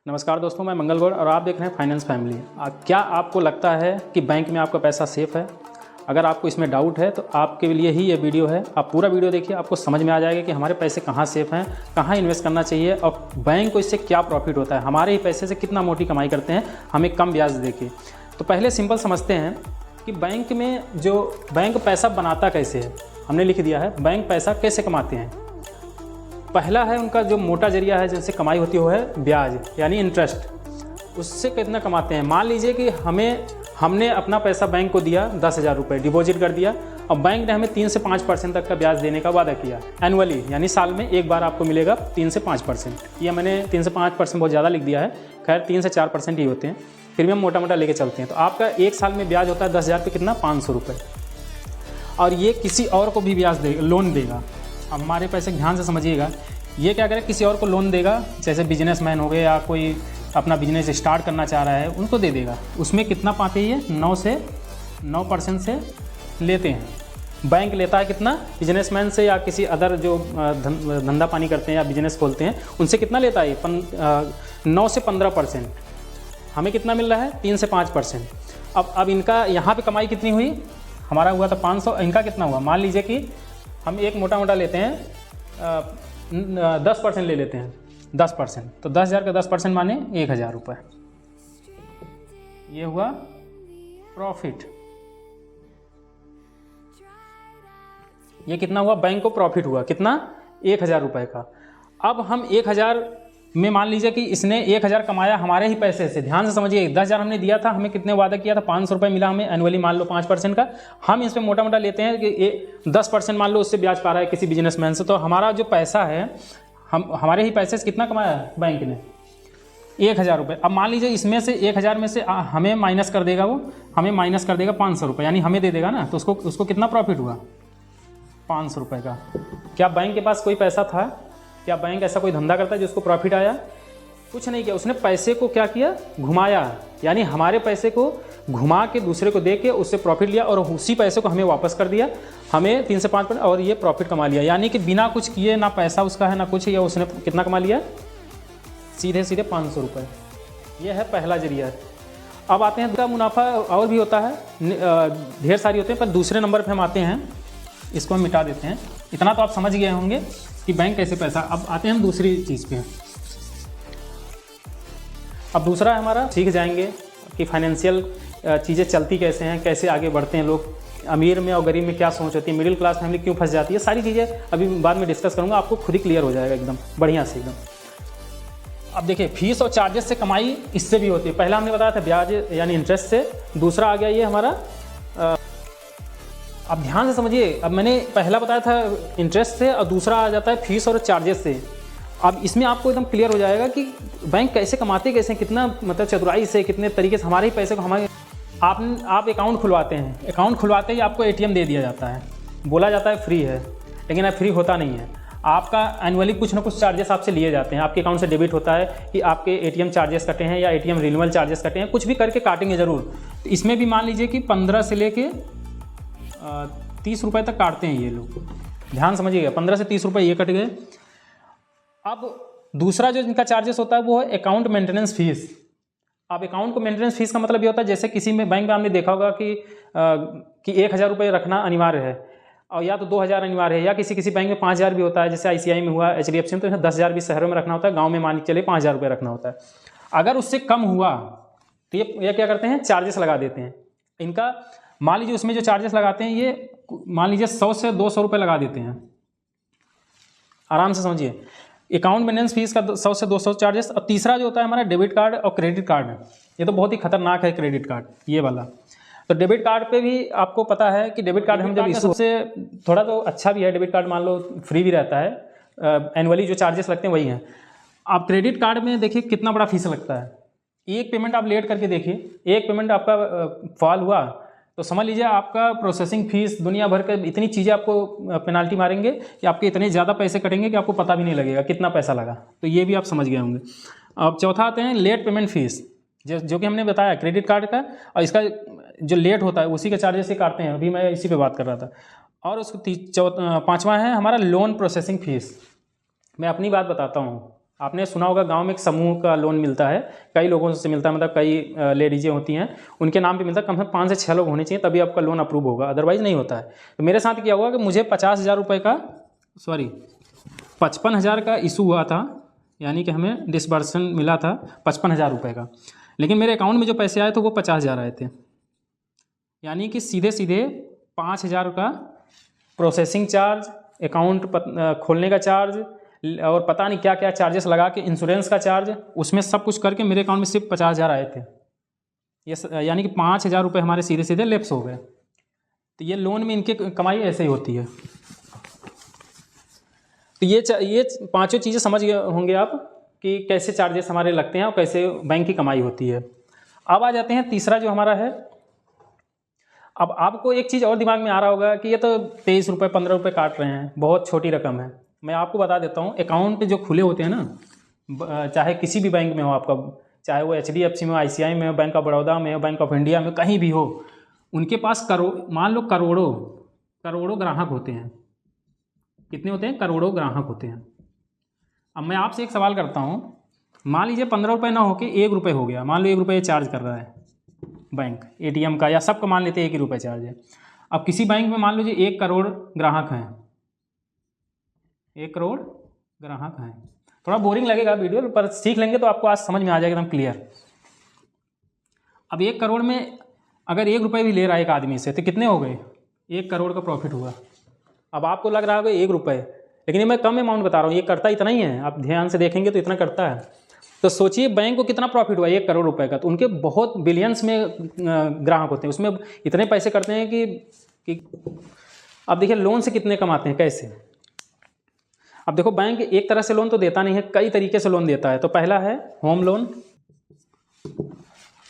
नमस्कार दोस्तों, मैं मंगल गौड़ और आप देख रहे हैं फाइनेंस फैमिली। क्या आपको लगता है कि बैंक में आपका पैसा सेफ़ है? अगर आपको इसमें डाउट है तो आपके लिए ही ये वीडियो है। आप पूरा वीडियो देखिए, आपको समझ में आ जाएगा कि हमारे पैसे कहाँ सेफ़ हैं, कहाँ इन्वेस्ट करना चाहिए और बैंक को इससे क्या प्रॉफिट होता है, हमारे ही पैसे से कितना मोटी कमाई करते हैं हमें कम ब्याज देके। तो पहले सिंपल समझते हैं कि बैंक में जो बैंक पैसा बनाता कैसे है। हमने लिख दिया है बैंक पैसा कैसे कमाते हैं। पहला है उनका जो मोटा जरिया है जिनसे कमाई होती है वो है ब्याज यानी इंटरेस्ट। उससे कितना कमाते हैं, मान लीजिए कि हमने अपना पैसा बैंक को दिया 10,000 रुपये डिपॉजिट कर दिया और बैंक ने हमें 3 से 5% तक का ब्याज देने का वादा किया एनुअली, यानी साल में एक बार आपको मिलेगा 3 से 5%। ये मैंने 3 से 5% बहुत ज़्यादा लिख दिया है, खैर 3 से 4% ही होते हैं, फिर भी हम मोटा मोटा लेके चलते हैं। तो आपका एक साल में ब्याज होता है 10,000 पे कितना 500 रुपये, और ये किसी और को भी ब्याज देगा, लोन देगा। हमारे पैसे ध्यान से समझिएगा, ये क्या करेगा किसी और को लोन देगा, जैसे बिजनेसमैन हो गए या कोई अपना बिजनेस स्टार्ट करना चाह रहा है उनको दे देगा। उसमें कितना पाते हैं, ये 9% से लेते हैं। बैंक लेता है कितना, बिजनेसमैन से या किसी अदर जो धंधा पानी करते हैं या बिजनेस खोलते हैं उनसे कितना लेता है 9 से 15%। हमें कितना मिल रहा है 3 से 5%। अब इनका यहाँ पे कमाई कितनी हुई, हमारा हुआ था 500, इनका कितना हुआ, मान लीजिए कि हम एक मोटा मोटा लेते हैं 10% ले लेते हैं 10%, तो 10,000 का 10% माने 1,000 रुपये। ये हुआ प्रॉफिट। ये कितना हुआ, बैंक को प्रॉफिट हुआ कितना 1,000 रुपये का। अब हम 1,000 में मान लीजिए कि इसने 1,000 कमाया हमारे ही पैसे से। ध्यान से समझिए, 10,000 हमने दिया था, हमें कितने वादा किया था 500 रुपये मिला हमें एनुअली, मान लो 5% का। हम इस पर मोटा मोटा लेते हैं कि 10% मान लो उससे ब्याज पा रहा है किसी बिजनेसमैन से, तो हमारा जो पैसा है हमारे ही पैसे से कितना कमाया बैंक ने 1,000 रुपये। अब मान लीजिए इसमें से 1,000 में से हमें माइनस कर देगा, वो हमें माइनस कर देगा 500 रुपये, यानी हमें दे देगा ना, तो उसको कितना प्रॉफिट हुआ 500 रुपये का। क्या बैंक के पास कोई पैसा था, क्या बैंक ऐसा कोई धंधा करता है जिसको प्रॉफिट आया? कुछ नहीं किया, उसने पैसे को क्या किया, घुमाया, यानी हमारे पैसे को घुमा के दूसरे को दे के उससे प्रॉफिट लिया और उसी पैसे को हमें वापस कर दिया, हमें 3 से 5% और ये प्रॉफिट कमा लिया। यानी कि बिना कुछ किए, ना पैसा उसका है ना कुछ, या उसने कितना कमा लिया, सीधे सीधे 500 रुपये। ये है पहला जरिया। अब आते हैं इसका मुनाफा और भी होता है, ढेर सारी होते हैं, पर दूसरे नंबर पर हम आते हैं, इसको हम मिटा देते हैं। इतना तो आप समझ गए होंगे कि बैंक कैसे पैसा। अब आते हैं हम दूसरी चीज़ पे। अब दूसरा हमारा सीख जाएंगे कि फाइनेंशियल चीज़ें चलती कैसे हैं, कैसे आगे बढ़ते हैं लोग, अमीर में और गरीब में क्या सोच होती है, मिडिल क्लास फैमिली क्यों फंस जाती है, सारी चीज़ें अभी बाद में डिस्कस करूँगा, आपको खुद ही क्लियर हो जाएगा एकदम बढ़िया से एकदम। अब देखिए, फीस और चार्जेस से कमाई इससे भी होती है। पहला हमने बताया था ब्याज यानी इंटरेस्ट से, दूसरा आ गया ये हमारा, अब ध्यान से समझिए, अब मैंने पहला बताया था इंटरेस्ट से और दूसरा आ जाता है फीस और चार्जेस से। अब इसमें आपको एकदम क्लियर हो जाएगा कि बैंक कैसे कमाते, कैसे, कितना मतलब चतुराई से, कितने तरीके से हमारे ही पैसे को हमारे आप अकाउंट खुलवाते हैं, अकाउंट खुलवाते ही आपको ATM दे दिया जाता है, बोला जाता है फ्री है, लेकिन अब फ्री होता नहीं है। आपका एनुअली कुछ ना कुछ चार्जेस आपसे लिए जाते हैं, आपके अकाउंट से डेबिट होता है कि आपके ATM चार्जेस कटे हैं या ATM रिन्यूअल चार्जेस कटे हैं, कुछ भी करके काटेंगे ज़रूर। तो इसमें भी मान लीजिए कि 15 से लेके 30 रुपये तक काटते हैं ये लोग, ध्यान समझिएगा, 15 से 30 रुपये ये कट गए। अब दूसरा जो इनका चार्जेस होता है वो है अकाउंट मेंटेनेंस फीस। अब अकाउंट को मेंटेनेंस फीस का मतलब ये होता है, जैसे किसी में बैंक में आपने देखा होगा कि 1,000 रुपये रखना अनिवार्य है, और या तो 2,000 अनिवार्य है, या किसी बैंक में 5,000 भी होता है, जैसे ICI में हुआ, HDFC में, तो 10,000 भी शहरों में रखना होता है, गाँव में मान के चले 5,000 रुपये रखना होता है। अगर उससे कम हुआ तो ये क्या करते हैं, चार्जेस लगा देते हैं इनका। मान लीजिए उसमें जो चार्जेस लगाते हैं ये मान लीजिए 100 से 200 रुपये लगा देते हैं। आराम से समझिए, अकाउंट मेंटेनेंस फीस का 100 से 200 चार्जेस। और तीसरा जो होता है हमारा डेबिट कार्ड और क्रेडिट कार्ड, ये तो बहुत ही खतरनाक है क्रेडिट कार्ड ये वाला। तो डेबिट कार्ड पे भी आपको पता है कि डेबिट कार्ड हम जब इशू से, थोड़ा तो अच्छा भी है डेबिट कार्ड, मान लो फ्री भी रहता है, एनुअली जो चार्जेस लगते हैं वही हैं। आप क्रेडिट कार्ड में देखिए कितना बड़ा फीस लगता है, एक पेमेंट आप लेट करके देखिए, एक पेमेंट आपका फॉल हुआ तो समझ लीजिए आपका प्रोसेसिंग फीस, दुनिया भर के इतनी चीज़ें आपको पेनाल्टी मारेंगे कि आपके इतने ज़्यादा पैसे कटेंगे कि आपको पता भी नहीं लगेगा कितना पैसा लगा। तो ये भी आप समझ गए होंगे। अब चौथा आते हैं लेट पेमेंट फीस, जो कि हमने बताया क्रेडिट कार्ड का, और इसका जो लेट होता है उसी के चार्जेस से काटते हैं, अभी मैं इसी पे बात कर रहा था। और उसको पाँचवा है हमारा लोन प्रोसेसिंग फीस। मैं अपनी बात बताता हूँ, आपने सुना होगा गांव में एक समूह का लोन मिलता है, कई लोगों से मिलता है, मतलब कई लेडीजें होती हैं उनके नाम पे मिलता है। कम से कम 5 से 6 लोग होने चाहिए तभी आपका लोन अप्रूव होगा, अदरवाइज़ नहीं होता है। तो मेरे साथ क्या हुआ कि मुझे 50,000 रुपये का 55,000 का इशू हुआ था, यानी कि हमें डिसबर्सन मिला था 55,000 रुपये का, लेकिन मेरे अकाउंट में जो पैसे आए थे वो 50,000 आए थे। यानी कि सीधे सीधे 5,000 का प्रोसेसिंग चार्ज, अकाउंट खोलने का चार्ज और पता नहीं क्या क्या चार्जेस लगा के, इंश्योरेंस का चार्ज, उसमें सब कुछ करके मेरे अकाउंट में सिर्फ 50,000 आए थे। ये यानी कि 5,000 रुपये हमारे सीधे सीधे लेप्स हो गए। तो ये लोन में इनकी कमाई ऐसे ही होती है। तो ये पांचों चीज़ें समझ गए होंगे आप कि कैसे चार्जेस हमारे लगते हैं और कैसे बैंक की कमाई होती है। अब आ जाते हैं तीसरा जो हमारा है। अब आपको एक चीज़ और दिमाग में आ रहा होगा कि ये तो 23 रुपये 15 रुपये काट रहे हैं, बहुत छोटी रकम है। मैं आपको बता देता हूँ, अकाउंट जो खुले होते हैं ना, चाहे किसी भी बैंक में हो आपका, चाहे वो HDFC में हो, ICI में हो, बैंक ऑफ बड़ौदा में हो, बैंक ऑफ इंडिया में, कहीं भी हो, उनके पास मान लो करोड़ों ग्राहक होते हैं। कितने होते हैं? करोड़ों ग्राहक होते हैं। अब मैं आपसे एक सवाल करता हूँ, मान लीजिए 15 रुपये ना होके 1 रुपये हो गया, मान लो 1 रुपये चार्ज कर रहा है बैंक, ATM का या सबका मान लेते हैं 1 ही रुपये चार्ज है। अब किसी बैंक में मान लीजिए 1 करोड़ ग्राहक हैं, 1 करोड़ ग्राहक हैं। थोड़ा बोरिंग लगेगा वीडियो, पर सीख लेंगे तो आपको आज समझ में आ जाएगा एकदम क्लियर। अब 1 करोड़ में अगर 1 रुपये भी ले रहा है एक आदमी से तो कितने हो गए? 1 करोड़ का प्रॉफिट हुआ। अब आपको लग रहा होगा 1 रुपये, लेकिन ये मैं कम अमाउंट बता रहा हूँ, ये करता इतना ही है, आप ध्यान से देखेंगे तो इतना करता है। तो सोचिए बैंक को कितना प्रॉफिट हुआ 1 करोड़ रुपए का, तो उनके बहुत बिलियंस में ग्राहक होते हैं, उसमें इतने पैसे करते हैं कि अब देखिए लोन से कितने कमाते हैं, कैसे। अब देखो बैंक एक तरह से लोन तो देता नहीं है, कई तरीके से लोन देता है। तो पहला है होम लोन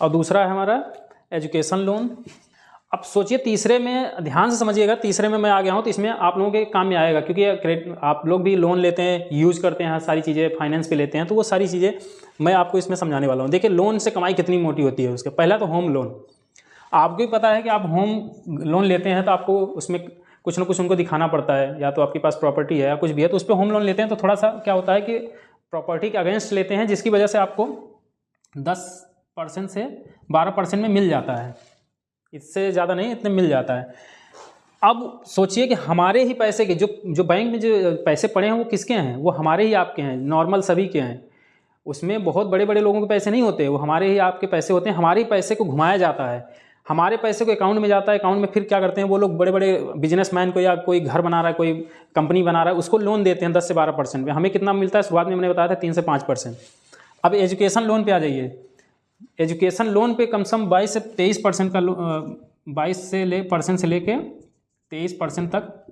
और दूसरा है हमारा एजुकेशन लोन। अब सोचिए तीसरे में, ध्यान से समझिएगा, तीसरे में मैं आ गया हूँ तो इसमें आप लोगों के काम में आएगा, क्योंकि आप लोग भी लोन लेते हैं, यूज करते हैं, सारी चीज़ें फाइनेंस पे लेते हैं, तो वो सारी चीज़ें मैं आपको इसमें समझाने वाला हूँ। देखिए लोन से कमाई कितनी मोटी होती है उसके। पहला तो होम लोन। आपको भी पता है कि आप होम लोन लेते हैं तो आपको उसमें कुछ ना कुछ उनको दिखाना पड़ता है, या तो आपके पास प्रॉपर्टी है या कुछ भी है, तो उस पर होम लोन लेते हैं। तो थोड़ा सा क्या होता है कि प्रॉपर्टी के अगेंस्ट लेते हैं, जिसकी वजह से आपको 10% से 12% में मिल जाता है, इससे ज़्यादा नहीं, इतने मिल जाता है। अब सोचिए कि हमारे ही पैसे के जो बैंक में जो पैसे पड़े हैं वो किसके हैं? वो हमारे ही आपके हैं, नॉर्मल सभी के हैं। उसमें बहुत बड़े बड़े लोगों के पैसे नहीं होते, वो हमारे ही आपके पैसे होते हैं। हमारे ही पैसे को घुमाया जाता है, हमारे पैसे को अकाउंट में जाता है। अकाउंट में फिर क्या करते हैं वो लोग, बड़े बड़े बिजनेसमैन को, या कोई घर बना रहा है, कोई कंपनी बना रहा है, उसको लोन देते हैं 10 से 12% में। हमें कितना मिलता है? शुरुआत में मैंने बताया था 3 से 5%। अब एजुकेशन लोन पे आ जाइए। एजुकेशन लोन पे कम से कम 22 से 23% का 22% से लेके 23% तक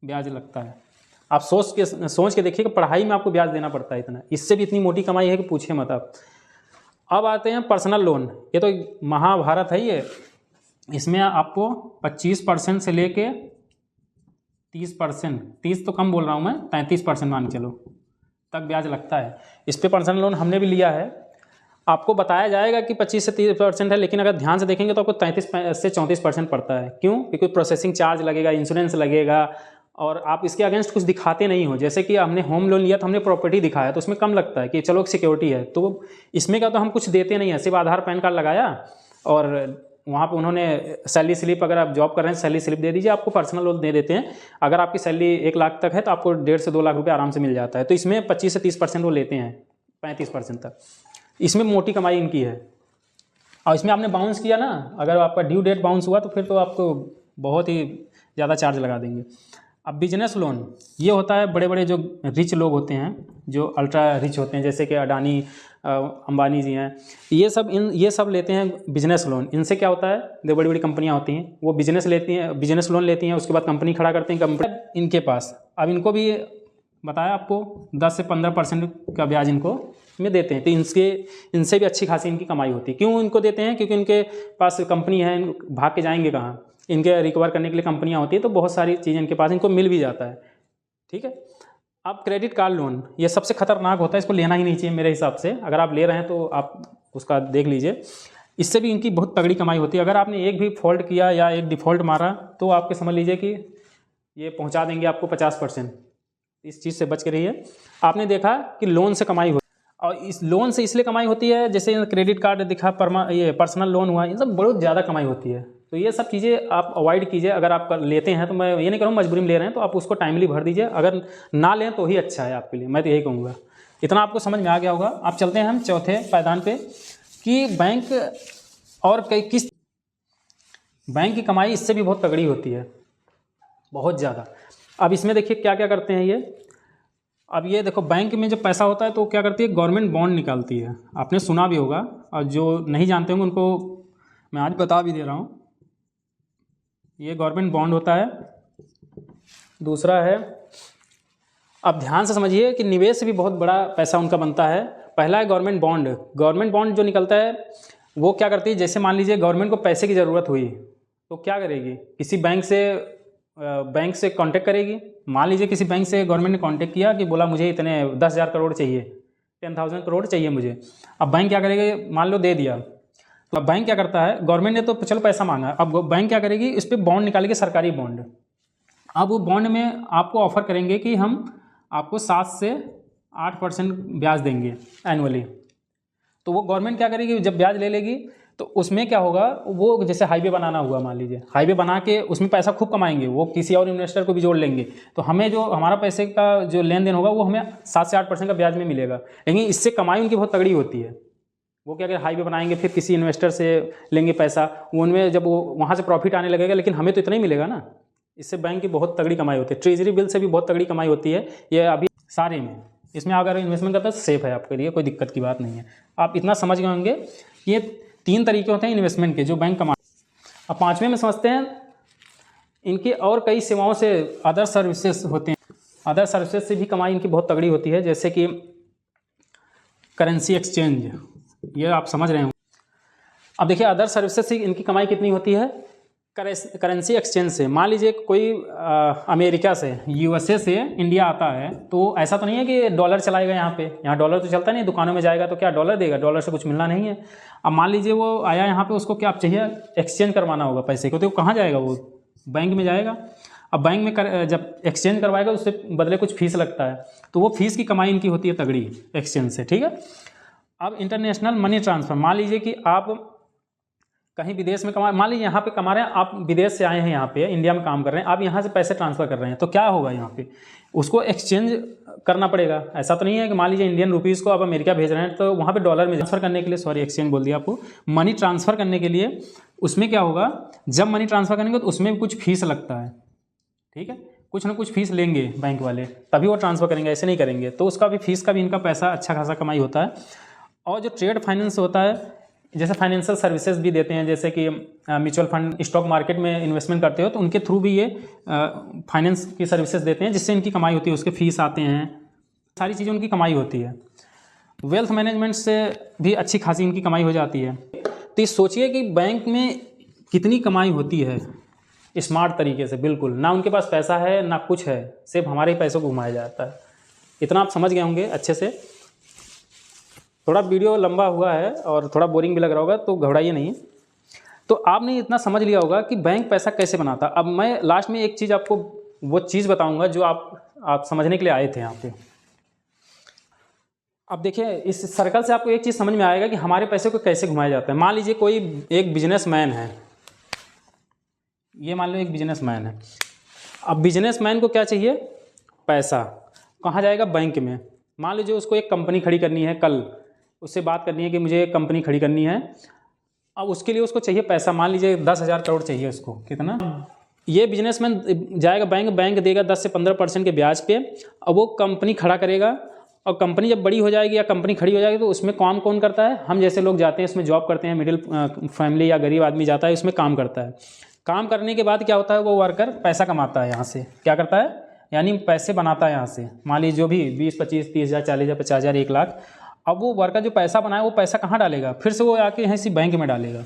ब्याज लगता है। आप सोच के देखिए कि पढ़ाई में आपको ब्याज देना पड़ता है इतना, इससे भी इतनी मोटी कमाई है कि पूछिए मत आप। अब आते हैं पर्सनल लोन। ये तो महाभारत है ये। इसमें आपको 25% से लेके 30%, 30 तो कम बोल रहा हूँ मैं, 33% मान के चलो तक ब्याज लगता है। इस पे पर्सनल लोन हमने भी लिया है। आपको बताया जाएगा कि 25 से 30% है, लेकिन अगर ध्यान से देखेंगे तो आपको 33 से 34% पड़ता है। क्यों? क्योंकि प्रोसेसिंग चार्ज लगेगा, इंश्योरेंस लगेगा, और आप इसके अगेंस्ट कुछ दिखाते नहीं हो। जैसे कि हमने होम लोन लिया तो हमने प्रॉपर्टी दिखाया, तो उसमें कम लगता है कि चलो सिक्योरिटी है। तो इसमें का तो हम कुछ देते नहीं है, सिर्फ आधार पैन कार्ड लगाया और वहाँ पे उन्होंने सैलरी स्लिप, अगर आप जॉब कर रहे हैं सैलरी स्लिप दे दीजिए, आपको पर्सनल लोन दे देते हैं। अगर आपकी सैलरी 1 लाख तक है तो आपको 1.5 से 2 लाख रुपये आराम से मिल जाता है। तो इसमें 25 से 30% वो लेते हैं, 35% तक। इसमें मोटी कमाई इनकी है। और इसमें आपने बाउंस किया ना, अगर आपका ड्यू डेट बाउंस हुआ तो फिर तो आपको बहुत ही ज़्यादा चार्ज लगा देंगे। अब बिजनेस लोन, ये होता है बड़े बड़े जो रिच लोग होते हैं, जो अल्ट्रा रिच होते हैं, जैसे कि अडानी, अंबानी जी हैं, ये सब लेते हैं बिजनेस लोन। इनसे क्या होता है, जो बड़ी बड़ी कंपनियां होती हैं वो बिजनेस लोन लेती हैं, उसके बाद कंपनी खड़ा करते हैं। कंपनी इनके पास, अब इनको भी बताया आपको 10 से 15% का ब्याज इनको में देते हैं। तो इनसे भी अच्छी खासी इनकी कमाई होती है। क्यों इनको देते हैं? क्योंकि इनके पास कंपनी है, भाग के जाएंगे कहाँ, इनके रिकवर करने के लिए कंपनियां होती है, तो बहुत सारी चीज़ें इनके पास इनको मिल भी जाता है। ठीक है। अब क्रेडिट कार्ड लोन, ये सबसे खतरनाक होता है, इसको लेना ही नहीं चाहिए मेरे हिसाब से। अगर आप ले रहे हैं तो आप उसका देख लीजिए, इससे भी इनकी बहुत तगड़ी कमाई होती है। अगर आपने एक भी फॉल्ट किया या एक डिफ़ॉल्ट मारा तो आपके समझ लीजिए कि ये पहुँचा देंगे आपको 50%। इस चीज़ से बच के रहिए। आपने देखा कि लोन से कमाई और इस लोन से इसलिए कमाई होती है, जैसे क्रेडिट कार्ड दिखा, ये पर्सनल लोन हुआ, इन सब बहुत ज़्यादा कमाई होती है। तो ये सब चीज़ें आप अवॉइड कीजिए। अगर आप लेते हैं तो मैं ये नहीं कहूँगा मजबूरी में ले रहे हैं तो आप उसको टाइमली भर दीजिए, अगर ना लें तो ही अच्छा है आपके लिए, मैं तो यही कहूँगा। इतना आपको समझ में आ गया होगा। आप चलते हैं हम चौथे पायदान पे कि बैंक और किस बैंक की कमाई इससे भी बहुत तगड़ी होती है, बहुत ज़्यादा। अब इसमें देखिए क्या क्या करते हैं ये। अब ये देखो, बैंक में जब पैसा होता है तो क्या करती है, गवर्नमेंट बॉन्ड निकालती है। आपने सुना भी होगा, और जो नहीं जानते होंगे उनको मैं आज बता भी दे रहा हूँ। ये गवर्नमेंट बॉन्ड होता है। दूसरा है, अब ध्यान से समझिए कि निवेश से भी बहुत बड़ा पैसा उनका बनता है। पहला है गवर्नमेंट बॉन्ड। गवर्नमेंट बॉन्ड जो निकलता है वो क्या करती है, जैसे मान लीजिए गवर्नमेंट को पैसे की ज़रूरत हुई तो क्या करेगी, किसी बैंक से कांटेक्ट करेगी। मान लीजिए किसी बैंक से गवर्नमेंट ने कांटेक्ट किया कि बोला मुझे इतने 10,000 करोड़ चाहिए, 10,000 करोड़ चाहिए मुझे। अब बैंक क्या करेगी, मान लो दे दिया, तो अब बैंक क्या करता है, गवर्नमेंट ने तो चलो पैसा मांगा, अब बैंक क्या करेगी, इस पर बॉन्ड निकालेगी, सरकारी बॉन्ड। अब वो बॉन्ड में आपको ऑफर करेंगे कि हम आपको 7 से 8% ब्याज देंगे एनुअली। तो वो गवर्नमेंट क्या करेगी, जब ब्याज ले लेगी तो उसमें क्या होगा, वो जैसे हाईवे बनाना हुआ, मान लीजिए हाईवे बना के उसमें पैसा खूब कमाएंगे, वो किसी और इन्वेस्टर को भी जोड़ लेंगे, तो हमें जो हमारा पैसे का जो लेन देन होगा वो हमें 7 से 8% का ब्याज में मिलेगा। लेकिन इससे कमाई उनकी बहुत तगड़ी होती है। वो क्या करें, हाईवे बनाएंगे, फिर किसी इन्वेस्टर से लेंगे पैसा, उनमें जब वो वहाँ से प्रॉफिट आने लगेगा, लेकिन हमें तो इतना ही मिलेगा ना। इससे बैंक की बहुत तगड़ी कमाई होती है। ट्रेजरी बिल से भी बहुत तगड़ी कमाई होती है। ये अभी सारे में इसमें अगर इन्वेस्टमेंट करता है तो सेफ है आपके लिए, कोई दिक्कत की बात नहीं है। आप इतना समझ गए होंगे कि ये 3 तरीके होते हैं इन्वेस्टमेंट के जो बैंक कमा। अब 5वें में समझते हैं इनकी और कई सेवाओं से, अदर सर्विसेज होते हैं। अदर सर्विसेज से भी कमाई इनकी बहुत तगड़ी होती है, जैसे कि करेंसी एक्सचेंज, ये आप समझ रहे हो। अब देखिए अदर सर्विसेज से इनकी कमाई कितनी होती है, करेंसी एक्सचेंज से। मान लीजिए कोई अमेरिका से, यूएसए से इंडिया आता है, तो ऐसा तो नहीं है कि डॉलर चलाएगा यहाँ डॉलर तो चलता नहीं, दुकानों में जाएगा तो क्या डॉलर देगा, डॉलर से कुछ मिलना नहीं है। अब मान लीजिए वो आया यहाँ पे, उसको क्या चाहिए, एक्सचेंज करवाना होगा पैसे को, तो कहाँ जाएगा, वो बैंक में जाएगा। अब बैंक में जब एक्सचेंज करवाएगा उससे बदले कुछ फीस लगता है, तो वो फीस की कमाई इनकी होती है तगड़ी एक्सचेंज से, ठीक है। अब इंटरनेशनल मनी ट्रांसफ़र, मान लीजिए कि आप कहीं विदेश में मान लीजिए यहाँ पे कमा रहे हैं, आप विदेश से आए हैं, यहाँ पे इंडिया में काम कर रहे हैं, आप यहाँ से पैसे ट्रांसफ़र कर रहे हैं, तो क्या होगा, यहाँ पे उसको एक्सचेंज करना पड़ेगा। ऐसा तो नहीं है कि मान लीजिए इंडियन रुपीज़ को आप अमेरिका भेज रहे हैं तो वहाँ पे डॉलर में ट्रांसफ़र करने के लिए, सॉरी एक्सचेंज बोल दिया आपको, मनी ट्रांसफ़र करने के लिए उसमें क्या होगा, जब मनी ट्रांसफ़र करेंगे तो उसमें भी कुछ फीस लगता है, ठीक है, कुछ ना कुछ फीस लेंगे बैंक वाले, तभी वो ट्रांसफ़र करेंगे, ऐसे नहीं करेंगे। तो उसका भी फीस का भी इनका पैसा अच्छा खासा कमाई होता है। और जो ट्रेड फाइनेंस होता है, जैसे फाइनेंशियल सर्विसेज भी देते हैं, जैसे कि म्यूचुअल फंड, स्टॉक मार्केट में इन्वेस्टमेंट करते हो तो उनके थ्रू भी ये फाइनेंस की सर्विसेज देते हैं, जिससे इनकी कमाई होती है, उसके फीस आते हैं, सारी चीज़ें उनकी कमाई होती है। वेल्थ मैनेजमेंट से भी अच्छी खासी इनकी कमाई हो जाती है। तो ये सोचिए कि बैंक में कितनी कमाई होती है स्मार्ट तरीके से, बिल्कुल ना उनके पास पैसा है ना कुछ है, सिर्फ हमारे ही पैसों को घुमाया जाता है। इतना आप समझ गए होंगे अच्छे से। थोड़ा वीडियो लंबा हुआ है और थोड़ा बोरिंग भी लग रहा होगा, तो घबराइए नहीं। तो आपने इतना समझ लिया होगा कि बैंक पैसा कैसे बनाता। अब मैं लास्ट में एक चीज़ आपको वो चीज़ बताऊंगा जो आप समझने के लिए आए थे यहाँ पे। अब देखिए इस सर्कल से आपको एक चीज़ समझ में आएगा कि हमारे पैसे को कैसे घुमाया जाता है। मान लीजिए कोई एक बिजनेसमैन है, ये मान लो एक बिजनेसमैन है। अब बिजनेसमैन को क्या चाहिए, पैसा। कहाँ जाएगा, बैंक में। मान लीजिए उसको एक कंपनी खड़ी करनी है, कल उससे बात करनी है कि मुझे एक कंपनी खड़ी करनी है। अब उसके लिए उसको चाहिए पैसा, मान लीजिए 10,000 करोड़ चाहिए उसको, कितना। ये बिजनेसमैन जाएगा बैंक देगा 10 से 15% के ब्याज पे। अब वो कंपनी खड़ा करेगा, और कंपनी जब बड़ी हो जाएगी या कंपनी खड़ी हो जाएगी तो उसमें काम कौन करता है, हम जैसे लोग जाते हैं इसमें जॉब करते हैं, मिडिल फैमिली या गरीब आदमी जाता है उसमें काम करता है। काम करने के बाद क्या होता है, वो वर्कर पैसा कमाता है यहाँ से, क्या करता है, यानी पैसे बनाता है यहाँ से। मान लीजिए जो भी 20, 25, 30,000, 40,000, 50,000, 1 लाख। अब वो वर्कर जो पैसा बनाए वो पैसा कहाँ डालेगा, फिर से वो आके यहाँ इसी बैंक में डालेगा,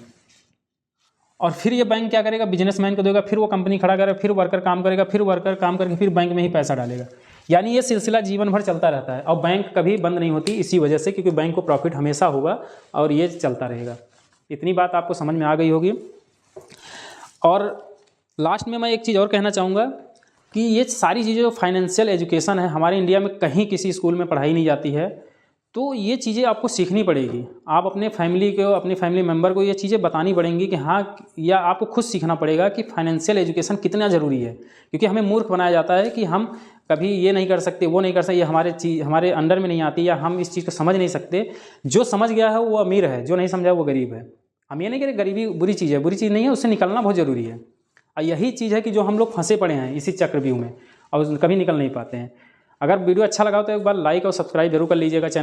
और फिर ये बैंक क्या करेगा, बिजनेसमैन को देगा, फिर वो कंपनी खड़ा करेगा, फिर वर्कर काम करेगा, फिर वर्कर काम करके फिर बैंक में ही पैसा डालेगा। यानी ये सिलसिला जीवन भर चलता रहता है, और बैंक कभी बंद नहीं होती इसी वजह से, क्योंकि बैंक को प्रॉफिट हमेशा होगा और ये चलता रहेगा। इतनी बात आपको समझ में आ गई होगी। और लास्ट में मैं एक चीज़ और कहना चाहूँगा कि ये सारी चीज़ें जो फाइनेंशियल एजुकेशन है हमारे इंडिया में कहीं किसी स्कूल में पढ़ाई नहीं जाती है। तो ये चीज़ें आपको सीखनी पड़ेगी। आप अपने फैमिली को, अपने फैमिली मेम्बर को ये चीज़ें बतानी पड़ेंगी कि हाँ, या आपको खुद सीखना पड़ेगा कि फाइनेंशियल एजुकेशन कितना ज़रूरी है। क्योंकि हमें मूर्ख बनाया जाता है कि हम कभी ये नहीं कर सकते, वो नहीं कर सकते, ये हमारे अंडर में नहीं आती, या हम इस चीज़ को समझ नहीं सकते। जो समझ गया है वो अमीर है, जो नहीं समझा वो गरीब है। हम ये नहीं कह रहे गरीबी बुरी चीज़ है, बुरी चीज़ नहीं है, उससे निकलना बहुत ज़रूरी है। और यही चीज़ है कि जो हम लोग फंसे पड़े हैं इसी चक्रव्यूह में और कभी निकल नहीं पाते हैं। अगर वीडियो अच्छा लगा तो एक बार लाइक और सब्सक्राइब जरूर कर लीजिएगा चैनल।